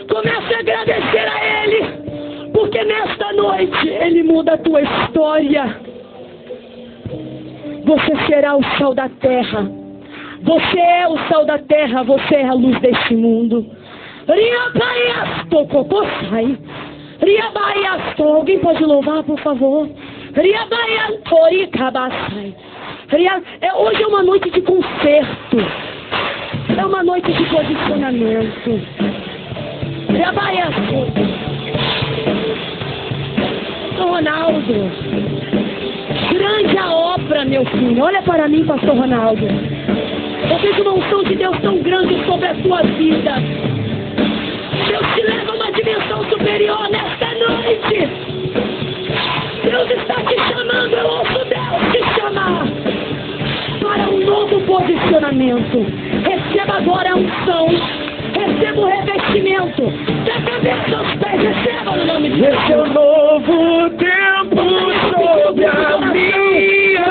Comece a agradecer a Ele, porque nesta noite Ele muda a tua história. Você será o sal da terra. Você é o sal da terra, você é a luz deste mundo. Alguém pode louvar, por favor? Hoje é uma noite de concerto. É uma noite de posicionamento. Ronaldo, grande a obra, meu filho. Olha para mim, pastor Ronaldo. Eu vejo uma unção de Deus tão grande sobre a tua vida. Deus te leva a uma dimensão superior nesta noite. Deus está te chamando, eu ouço Deus te chamar para um novo posicionamento. Receba agora a unção, receba o revestimento, da cabeça aos pés, receba no nome de Deus. Esse é um novo tempo sobre a minha vida.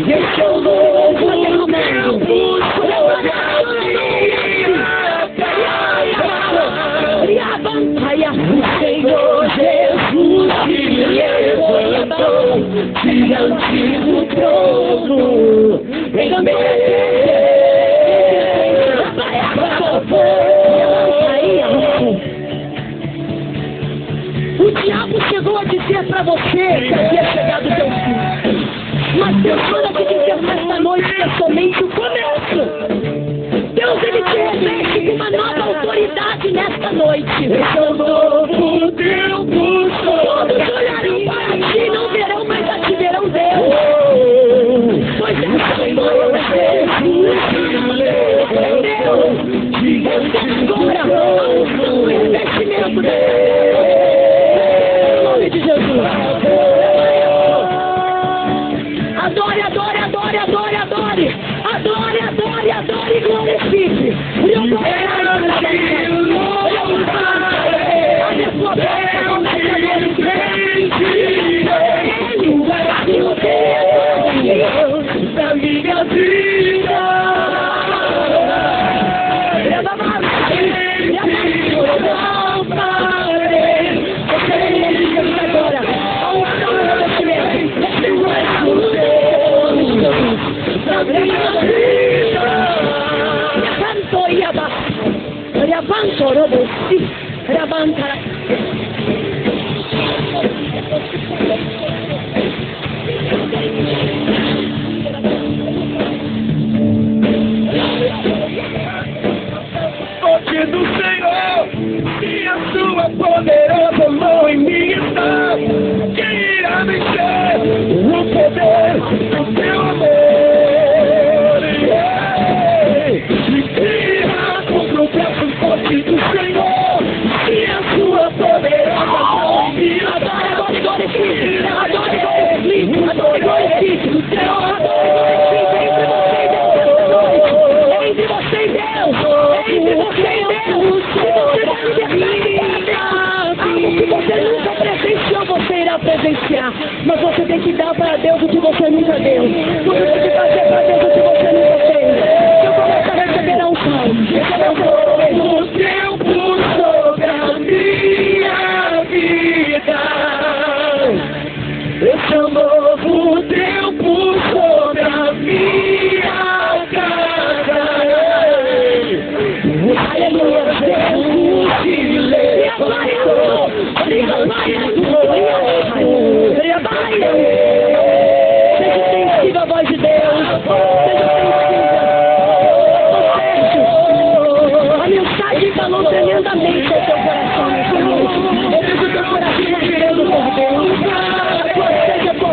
Esse é um novo tempo sobre a minha vida. O Senhor Jesus se levantou diante do trono. Em o diabo chegou a dizer para você que havia chegado o teu fim. Mas Deus manda te dizer nesta noite que é somente o começo. Deus, ele te reveste com uma nova autoridade nesta noite. Esse é um novo tempo. Todos olharão para ti e não verão, mas a ti verão Deus. Pois essa história é Jesus que Deus. Diga agora a unção e o revestimento dele. Em nome de Jesus. Adore, adore, adore, adore, adore. Adore, adore, adore e glorifique. Eu da minha vida. Toque do Senhor. mão em mim está, quem irá vencer o poder do teu amor? E quem irá contra o braço forte do Senhor? Se a sua poderosa mão em mim está, adore, glorifique, adore, glorifique o teu amor. Entre você e Deus, entre você e Deus, se você vai libertar algo que você nunca presenciou, você irá presenciar, mas você tem que dar para Deus o que você nunca deu, você tem que fazer para Deus o que você nunca fez. Eu começo a receber a unção, o tempo sobre a minha vida, esse é um novo tempo sobre a minha casa. Aleluia, Deus te levantou. Seja sensível à voz de Deus. A mensagem falou tremendamente ao teu coração. Eu preciso do teu coração nascendo por Deus. A tua sede é por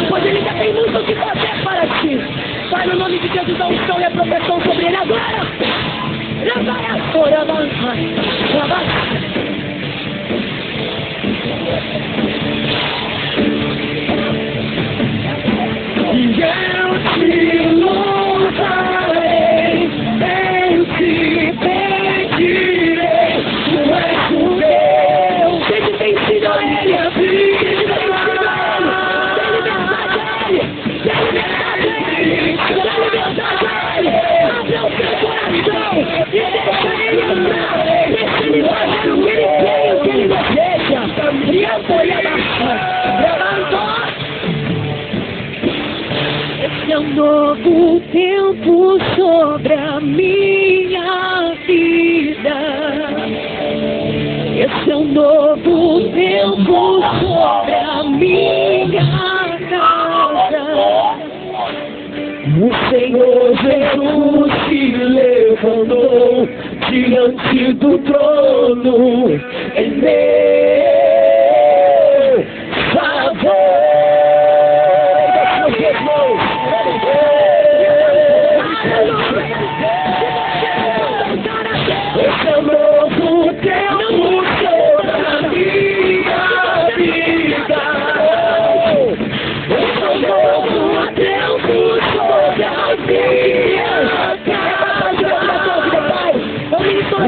pois ele já tem muito o que fazer para ti. Pai, no nome de Jesus, a unção e a proteção sobre ele agora. Já vai agora, avança. Já vai. E eu te louvarei, eu te pedirei, tu és o meu. Ele tem sido a ele a vida. Abre o seu coração e deixa ele entrar. Deixa ele fazer o que ele tem, o que ele deseja. E apoia a esse é um novo tempo sobre a minha vida. Esse é um novo tempo sobre a minha casa. O Senhor Jesus se levantou diante do trono em meu favor. Esse é o novo tempo sobre a minha vida. Esse é o novo tempo sobre a minha casa. Eu me estou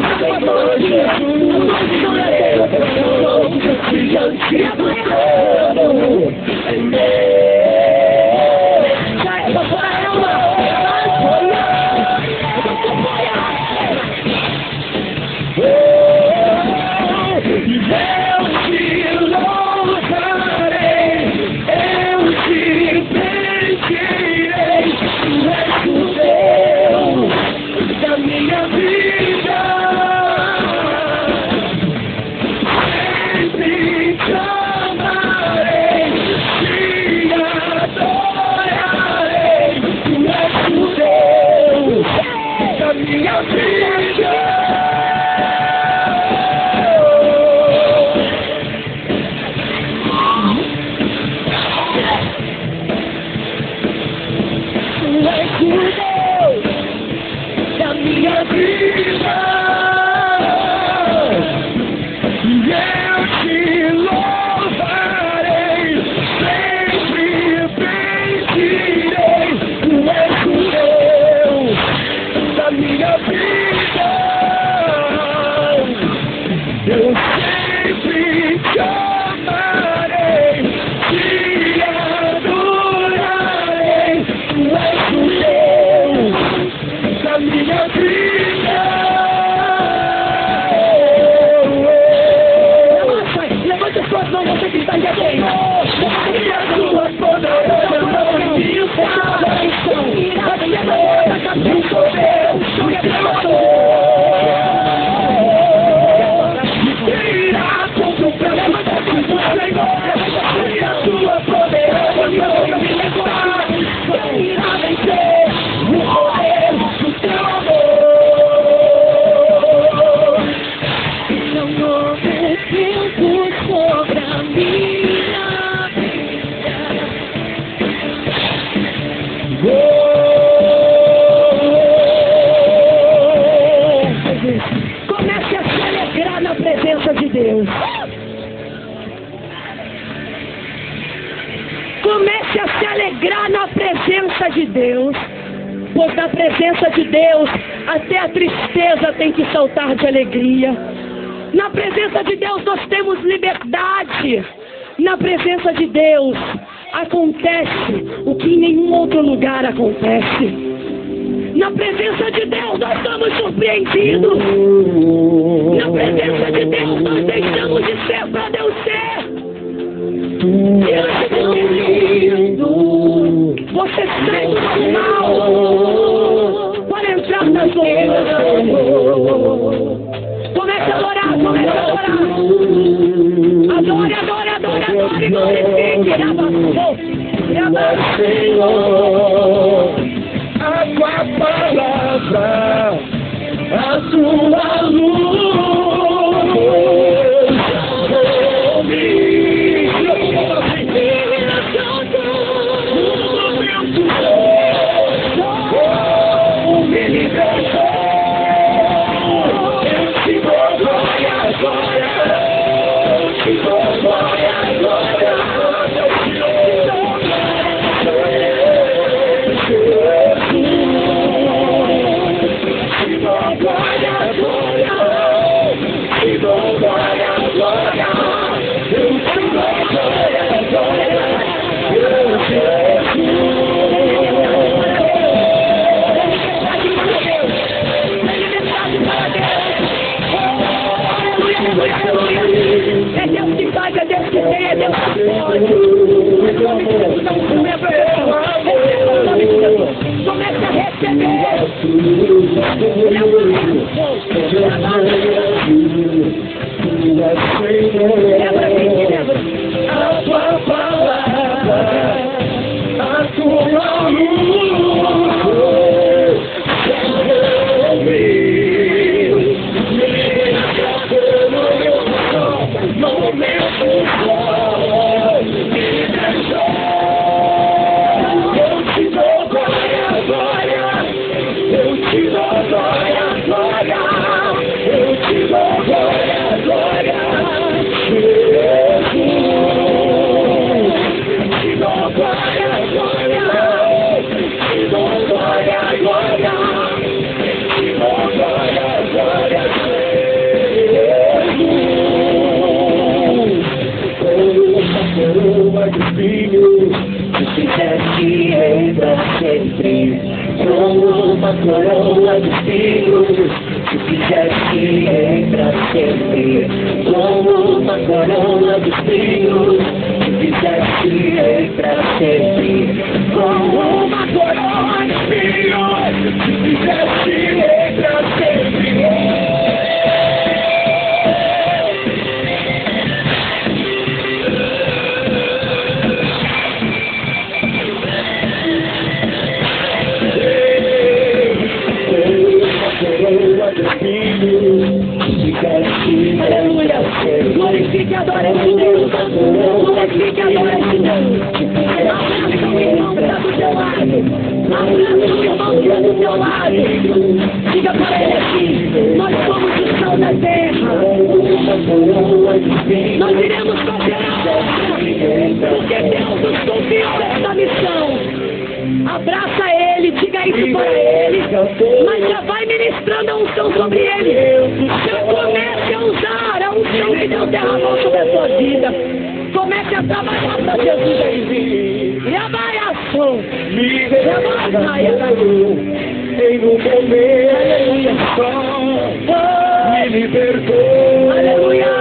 Comece a se alegrar na presença de Deus. Pois na presença de Deus, até a tristeza tem que saltar de alegria. Na presença de Deus nós temos liberdade. Na presença de Deus acontece o que em nenhum outro lugar acontece. Na presença de Deus nós somos surpreendidos. Na presença de Deus nós deixamos de ser para Deus ser. Diante do você sai do normal para entrar na zona. Comece a adorar, comece a adorar. Adore, adore, adore, adore, glorifique. Senhor, a tua palavra, a tua luz, é Deus que faz, é Deus que tem, é Deus que pode. Comece a receber. a tua palavra, a tua luz, uma coroa de espinhos, se fizesse pra sempre. Como uma coroa de espinhos, se fizesse pra sempre. Como uma coroa de espinhos, se fizesse pra sempre. Aleluia. Glorifique e adore esse Deus. Glorifique e adore esse Deus. Abraça o irmão que está do teu lado. Abraça o irmão que está do teu lado. Diga para ele assim: nós somos o sal da terra. Nós iremos fazer a obra, porque Deus nos confiou essa missão. Abraça ele, diga isso para ele, mas já vai ministrando a unção sobre ele. Já comece a usar a unção que Deus derramou sobre a sua vida. Comece a trabalhar para Jesus aí. E a baiação, Em um momento só, me libertou. aleluia.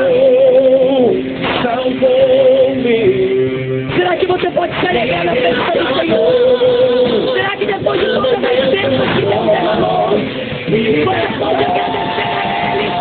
Salvou-me. Será que você pode se alegrar na presença do Senhor? Será que depois de todas as bênçãos que Deus derramou, você pode agradecer a Ele?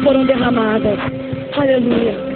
foram derramadas. Aleluia.